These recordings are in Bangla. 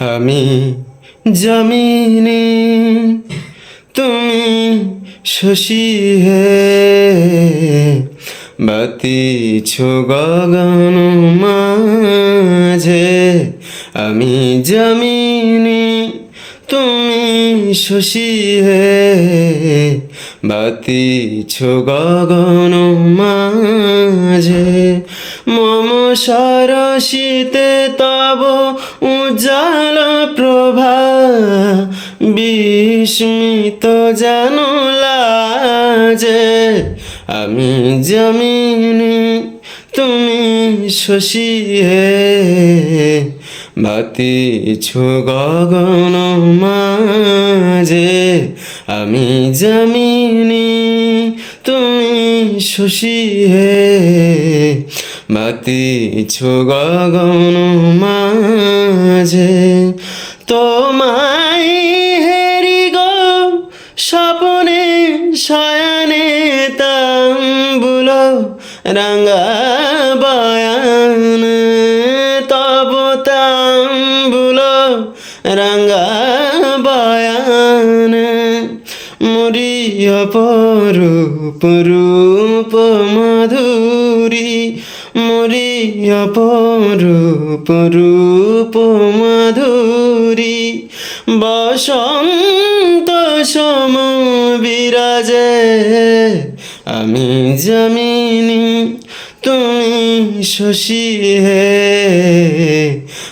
আমি জমিনে তুমি শশী হে বাতিছ গগন মাঝে। আমি জমিনে তুমি শশী হে বাতিছ গগন মাঝে। মম সরসিতে তব উজ্জ্বল প্রভা বিস্মিত যেন লাজে। আমি জমিনে তুমি শশী হে বাতিছ গগন মাঝে। আমি জমিনে তুমি শশী হে বাতিছ গগন মাঝে। তোমায় হেরি গো স্বপনে শয়নে তাম্বুল রাঙা বয়ান। তব তাম্বুল রাঙা বয়ান। মরি অপরূপ রূপ মাধুরী। মরি অপরূপ রূপ মাধুরী। বসন্ত সম বিরাজে। আমি জমিনি তুমি শশী হে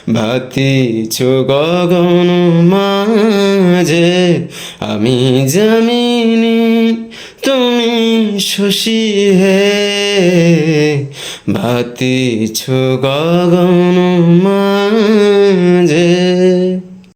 বাতিছ গগন মাঝে। আমি জমিনি তুমি শশী হে বাতিছ গগন মাঝে।